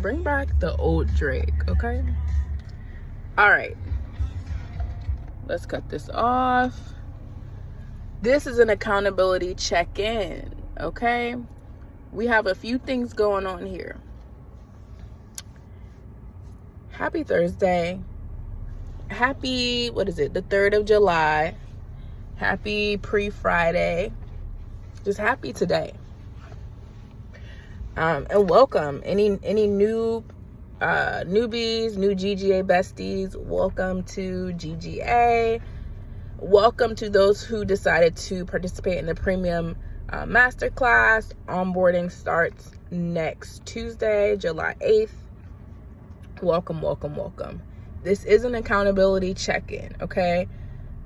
Bring back the old Drake, okay? All right. Let's cut this off. This is an accountability check-in, okay? We have a few things going on here. Happy Thursday. Happy, the 3rd of July. Happy pre-Friday. Just happy today. And welcome. Any new newbies, new GGA besties, welcome to GGA. Welcome to those who decided to participate in the premium masterclass. Onboarding starts next Tuesday, July 8th. Welcome, welcome, welcome. This is an accountability check-in, okay?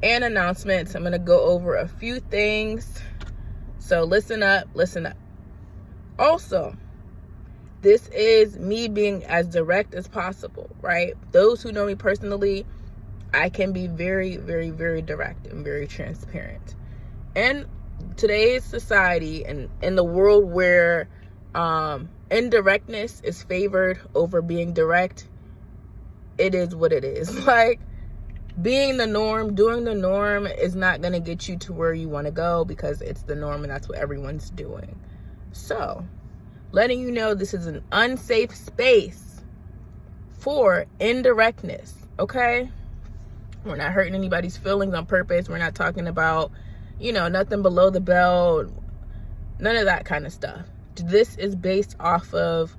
And announcements. I'm going to go over a few things. So listen up. Also, this is me being as direct as possible, right? Those who know me personally, I can be very, very, very direct and very transparent. In today's society and in the world where indirectness is favored over being direct, it is what it is. Like, being the norm, doing the norm is not going to get you to where you want to go because it's the norm and that's what everyone's doing. So, letting you know this is an unsafe space for indirectness, okay? We're not hurting anybody's feelings on purpose. We're not talking about, nothing below the belt, none of that kind of stuff. This is based off of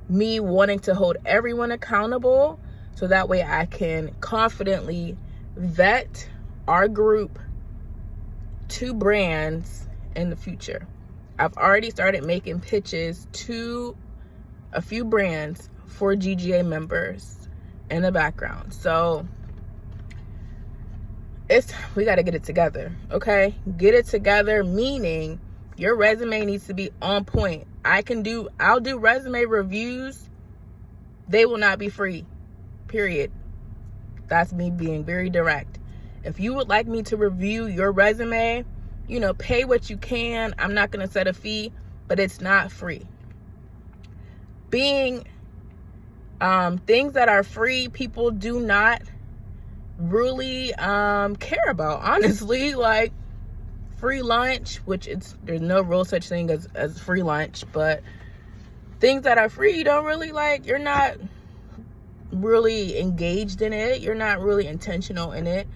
me wanting to hold everyone accountable so that way I can confidently vet our group to brands in the future. I've already started making pitches to a few brands for GGA members in the background. So we got to get it together, okay? Get it together, meaning your resume needs to be on point. I'll do resume reviews. They will not be free, period. That's me being very direct. If you would like me to review your resume, pay what you can. I'm not going to set a fee, but it's not free. Things that are free, people do not really care about, honestly. Like free lunch, there's no real such thing as free lunch, but things that are free, you don't really like, you're not really engaged in it. You're not really intentional in it.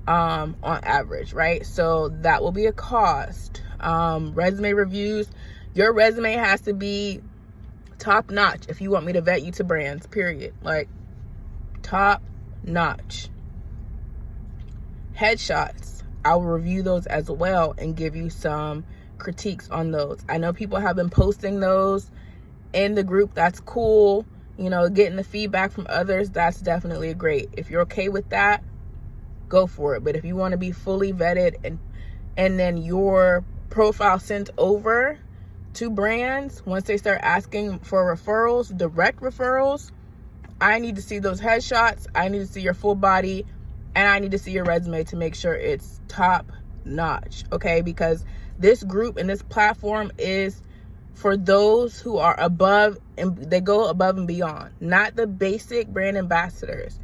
On average, right? So that will be a cost. Resume reviews, your resume has to be top notch if you want me to vet you to brands, period. Like top notch. Headshots, I will review those as well and give you some critiques on those. I know people have been posting those in the group. That's cool. Getting the feedback from others, that's definitely great. If you're okay with that, go for it. But if you want to be fully vetted and then your profile sent over to brands, once they start asking for referrals, direct referrals, I need to see those headshots. I need to see your full body, and I need to see your resume to make sure it's top notch, okay? Because this group and this platform is for those who are above, and they go above and beyond, not the basic brand ambassadors.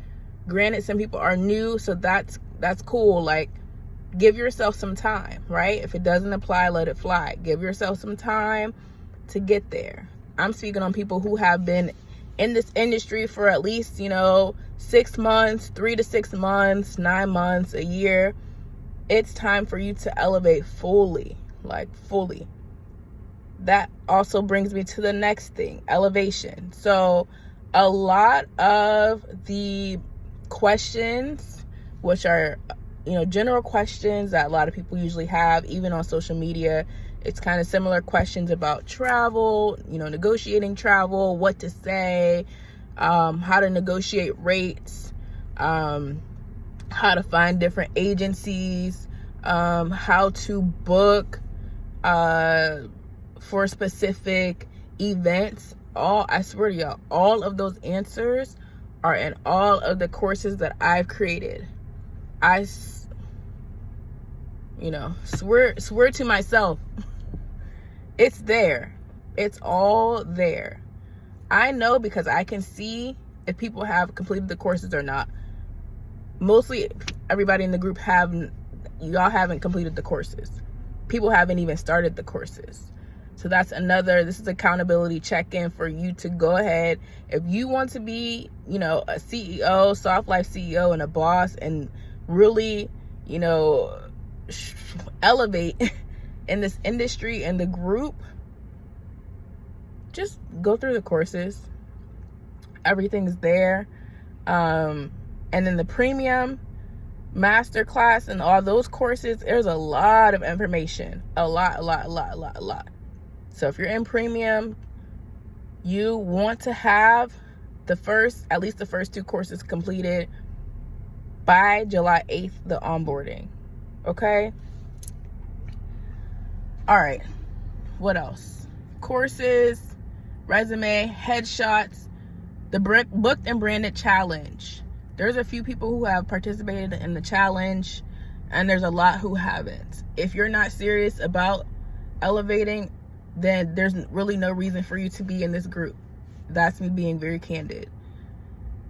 Granted, some people are new, so that's cool. Like, give yourself some time, right? If it doesn't apply, let it fly. Give yourself some time to get there. I'm speaking on people who have been in this industry for at least, 6 months, 3 to 6 months, 9 months, a year. It's time for you to elevate fully, like fully. That also brings me to the next thing, elevation. So a lot of the questions, which are general questions that a lot of people usually have, even on social media, it's kind of similar questions about travel, negotiating travel, what to say, how to negotiate rates, how to find different agencies, how to book for specific events. I swear to y'all, all of those answers are in all of the courses that I've created. I swear to myself, it's there. It's all there. I know because I can see if people have completed the courses or not. Mostly everybody in the group y'all haven't completed the courses. People haven't even started the courses. So this is accountability check-in for you to go ahead. If you want to be, a CEO, soft life CEO and a boss and really, elevate in this industry and the group, just go through the courses. Everything's there. And then the premium masterclass and all those courses, there's a lot of information. A lot. So if you're in premium, you want to have at least the first 2 courses completed by July 8th, the onboarding. Okay? All right. What else? Courses, resume, headshots, the booked and branded challenge. There's a few people who have participated in the challenge, and there's a lot who haven't. If you're not serious about elevating, then there's really no reason for you to be in this group. That's me being very candid.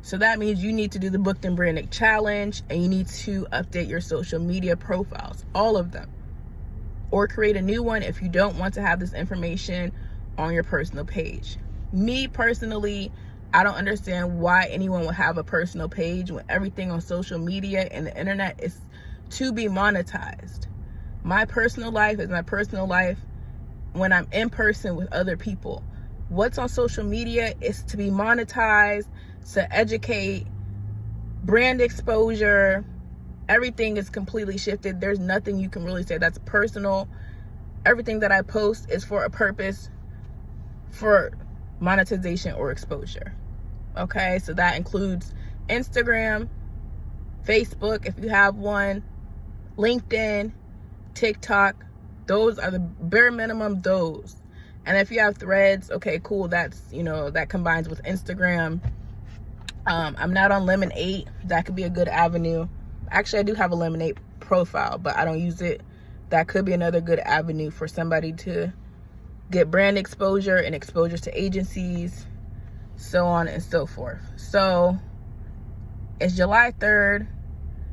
So that means you need to do the booked and branded challenge, and you need to update your social media profiles, all of them, or create a new one if you don't want to have this information on your personal page. Me personally, I don't understand why anyone would have a personal page when everything on social media and the internet is to be monetized. My personal life is my personal life when I'm in person with other people. What's on social media is to be monetized, to educate, brand exposure. Everything is completely shifted. There's nothing you can really say that's personal. Everything that I post is for a purpose, for monetization or exposure. Okay, so that includes Instagram, Facebook if you have one, LinkedIn, TikTok. Those are the bare minimum, those. And if you have Threads, okay, cool. That's, that combines with Instagram. I'm not on Lemonade. That could be a good avenue. Actually, I do have a Lemonade profile, but I don't use it. That could be another good avenue for somebody to get brand exposure and exposure to agencies, so on and so forth. So it's July 3rd.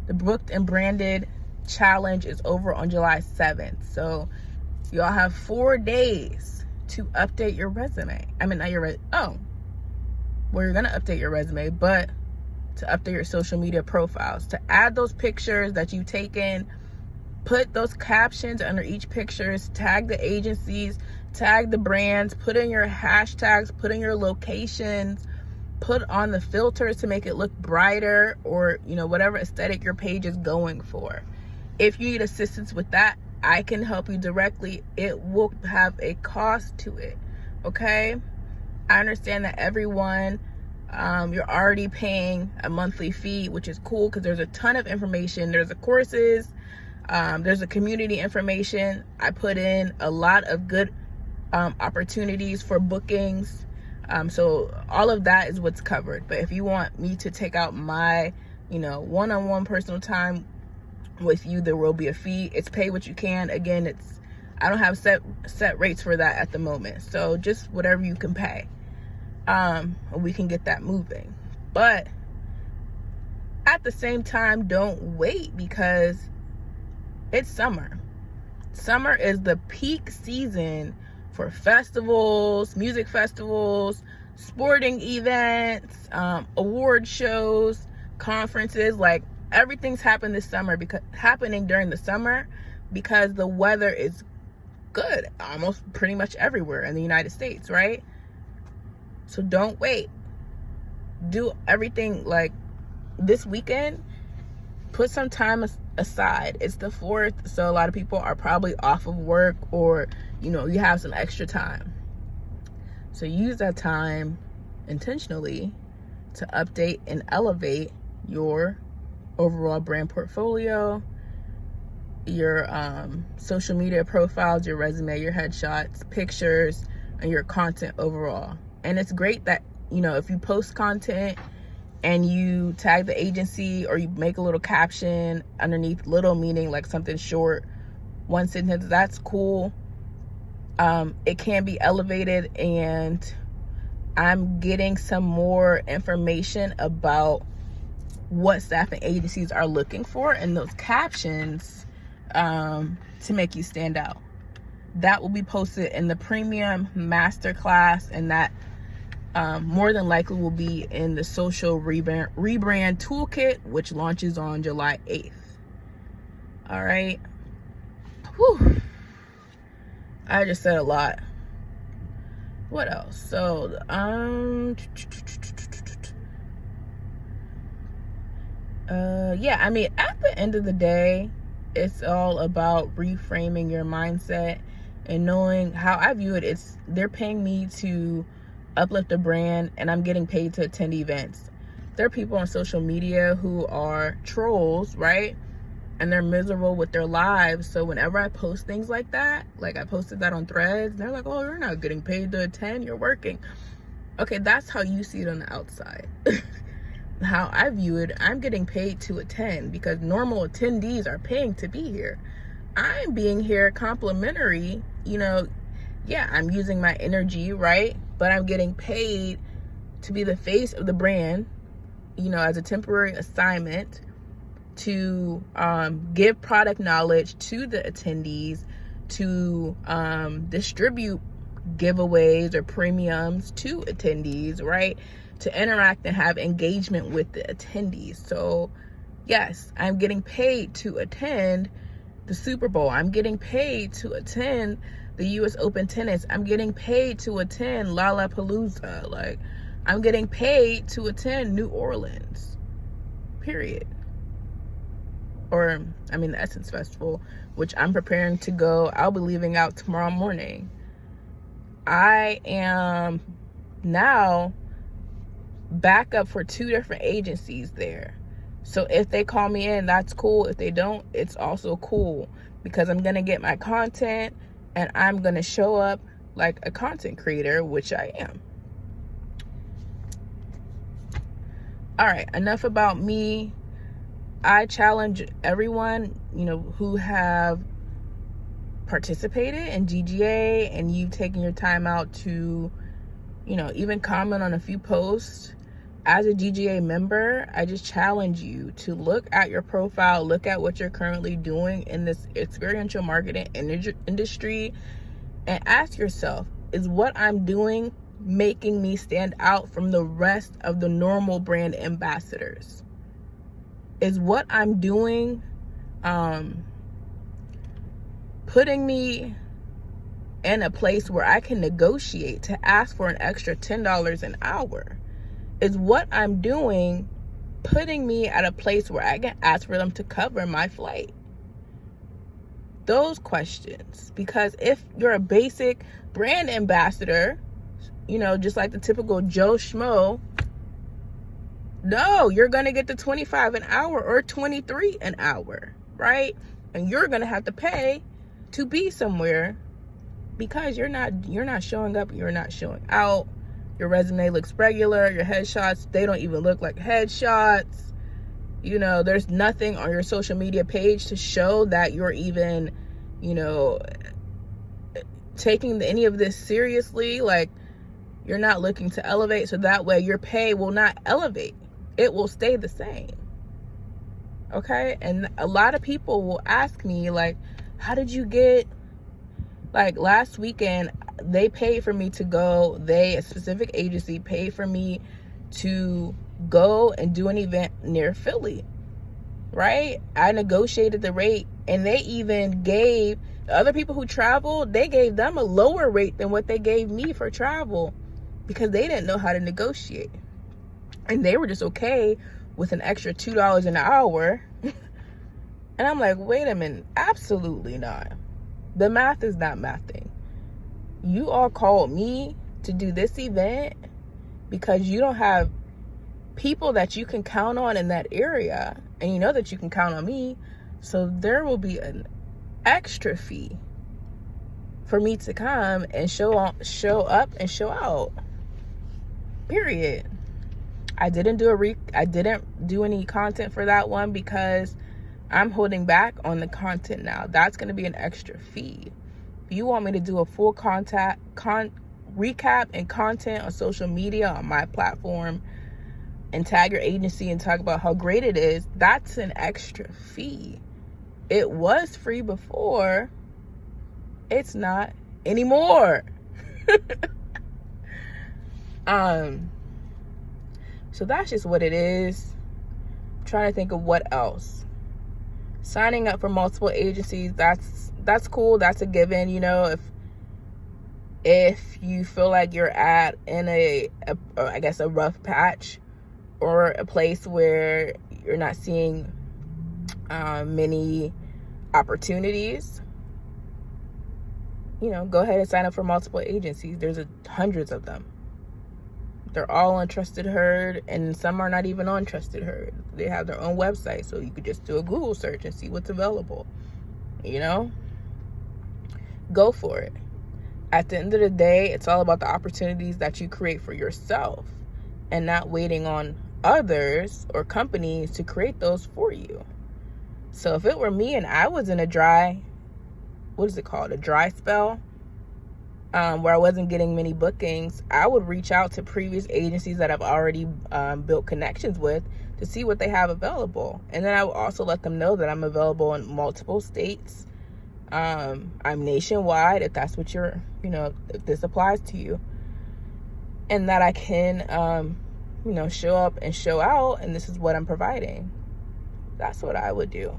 The booked and branded challenge is over on July 7th. So y'all have 4 days to update your resume. I mean, not your you're going to update your resume, but to update your social media profiles, to add those pictures that you've taken, put those captions under each pictures, tag the agencies, tag the brands, put in your hashtags, put in your locations, put on the filters to make it look brighter, or whatever aesthetic your page is going for. If you need assistance with that, I can help you directly. It will have a cost to it. Okay? I understand that everyone, you're already paying a monthly fee, which is cool because there's a ton of information. There's the courses, there's the community information. I put in a lot of good opportunities for bookings. So all of that is what's covered. But if you want me to take out my, one-on-one personal time with you, there will be a fee. It's pay what you can. Again, I don't have set rates for that at the moment. So just whatever you can pay. We can get that moving. But at the same time, don't wait, because it's summer. Summer is the peak season for festivals, music festivals, sporting events, award shows, conferences. Like, everything's happening during the summer because the weather is good almost pretty much everywhere in the United States, right? So don't wait. Do everything like this weekend. Put some time aside. It's the 4th, so a lot of people are probably off of work, or you have some extra time. So use that time intentionally to update and elevate your overall brand portfolio, your social media profiles, your resume, your headshots, pictures, and your content overall. And it's great that if you post content and you tag the agency, or you make a little caption underneath, little meaning like something short, one sentence, that's cool. it can be elevated, and I'm getting some more information about what staffing agencies are looking for in those captions to make you stand out. That will be posted in the premium masterclass, and that more than likely will be in the social rebrand toolkit, which launches on July 8th. All right. Whew. I just said a lot. What else? So, yeah, I mean, at the end of the day, it's all about reframing your mindset and knowing how I view it. They're paying me to uplift a brand, and I'm getting paid to attend events. There are people on social media who are trolls, right? And they're miserable with their lives. So whenever I post things like that, like I posted that on Threads, they're like, oh, you're not getting paid to attend, you're working. Okay, that's how you see it on the outside. How I view it, I'm getting paid to attend because normal attendees are paying to be here. I'm being here complimentary, yeah, I'm using my energy, right? But I'm getting paid to be the face of the brand, as a temporary assignment to give product knowledge to the attendees, to distribute giveaways or premiums to attendees, right? To interact and have engagement with the attendees. So yes, I'm getting paid to attend the Super Bowl. I'm getting paid to attend the US Open Tennis. I'm getting paid to attend Lollapalooza. Like, I'm getting paid to attend New Orleans, period. Or, the Essence Festival, which I'm preparing to go. I'll be leaving out tomorrow morning. I am now back up for 2 different agencies there. So if they call me in, that's cool. If they don't, it's also cool, because I'm going to get my content and I'm going to show up like a content creator, which I am. All right, enough about me. I challenge everyone, who have participated in GGA and you've taken your time out to, even comment on a few posts. As a GGA member, I just challenge you to look at your profile, look at what you're currently doing in this experiential marketing industry, and ask yourself, is what I'm doing making me stand out from the rest of the normal brand ambassadors? Is what I'm doing putting me in a place where I can negotiate to ask for an extra $10 an hour? Is what I'm doing putting me at a place where I can ask for them to cover my flight? Those questions. Because if you're a basic brand ambassador, just like the typical Joe Schmo, no, you're going to get the 25 an hour or 23 an hour, right? And you're going to have to pay to be somewhere because you're not showing up, you're not showing out. Your resume looks regular, your headshots, they don't even look like headshots. There's nothing on your social media page to show that you're even, taking any of this seriously. Like, you're not looking to elevate, so that way your pay will not elevate. It will stay the same. Okay? And a lot of people will ask me, like, how did you get, like, last weekend, they paid for me to go, a specific agency paid for me to go and do an event near Philly, right? I negotiated the rate, and they even gave the other people who traveled, they gave them a lower rate than what they gave me for travel because they didn't know how to negotiate. And they were just okay with an extra $2 an hour. And I'm like, wait a minute, absolutely not. The math is not mathing. You all called me to do this event because you don't have people that you can count on in that area, and you know that you can count on me. So there will be an extra fee for me to come and show up and show out. Period. I didn't do any content for that one because I'm holding back on the content now. That's going to be an extra fee. you want me to do a full recap and content on social media on my platform and tag your agency and talk about how great it is, that's an extra fee. It was free before. It's not anymore. So that's just what it is. I'm trying to think of what else. Signing up for multiple agencies, that's cool. That's a given. You know, if you feel like you're in a rough patch, or a place where you're not seeing many opportunities, you know, go ahead and sign up for multiple agencies. There's hundreds of them. They're all on Trusted Herd, and some are not even on Trusted Herd. They have their own website, so you could just do a Google search and see what's available. You know, go for it. At the end of the day, it's all about the opportunities that you create for yourself and not waiting on others or companies to create those for you. So if it were me and I was in a dry spell, where I wasn't getting many bookings, I would reach out to previous agencies that I've already built connections with to see what they have available. And then I would also let them know that I'm available in multiple states. I'm nationwide, if that's what if this applies to you. And that I can, show up and show out, and this is what I'm providing. That's what I would do.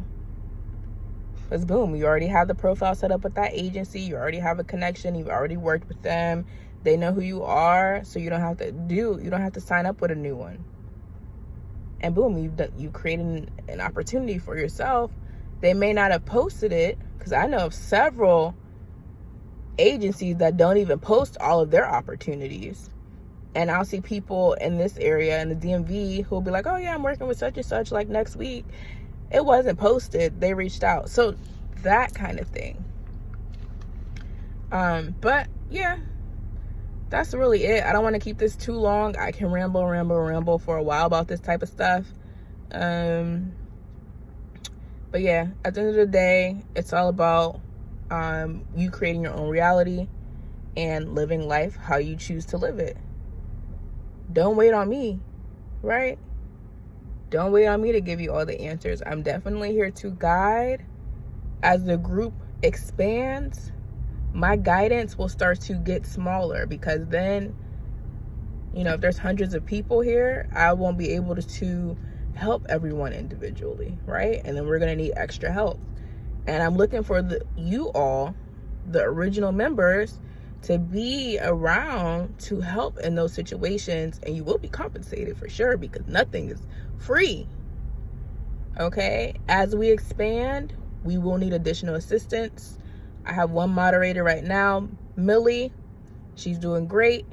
Because boom, you already have the profile set up with that agency. You already have a connection. You've already worked with them. They know who you are, so you don't have to sign up with a new one. And boom, you created an opportunity for yourself. They may not have posted it, because I know of several agencies that don't even post all of their opportunities. And I'll see people in this area, in the DMV, who'll be like, oh yeah, I'm working with such and such, like next week. It wasn't posted. They reached out. So that kind of thing. But yeah, that's really it. I don't want to keep this too long. I can ramble for a while about this type of stuff. But yeah, at the end of the day, it's all about you creating your own reality and living life how you choose to live it. Don't wait on me, right? Don't wait on me to give you all the answers. I'm definitely here to guide. As the group expands, my guidance will start to get smaller, because then, if there's hundreds of people here, I won't be able to help everyone individually, right? And then we're going to need extra help. And I'm looking for you all, the original members, to be around to help in those situations, and you will be compensated for sure, because nothing is free. Okay, as we expand, we will need additional assistance. I have one moderator right now, Millie. She's doing great.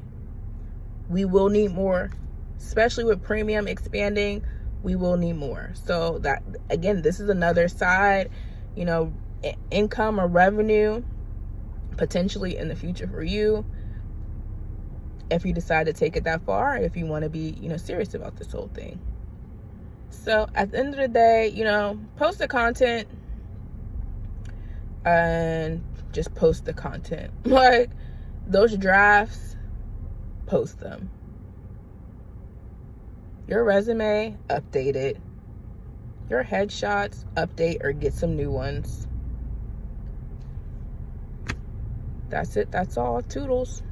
We will need more, especially with premium expanding. We will need more. So that, again, this is another side, income or revenue potentially in the future for you, if you decide to take it that far, if you want to be serious about this whole thing. So at the end of the day, post the content and just post the content. Like those drafts, post them. Your resume, update it. Your headshots, update or get some new ones. That's it. That's all. Toodles.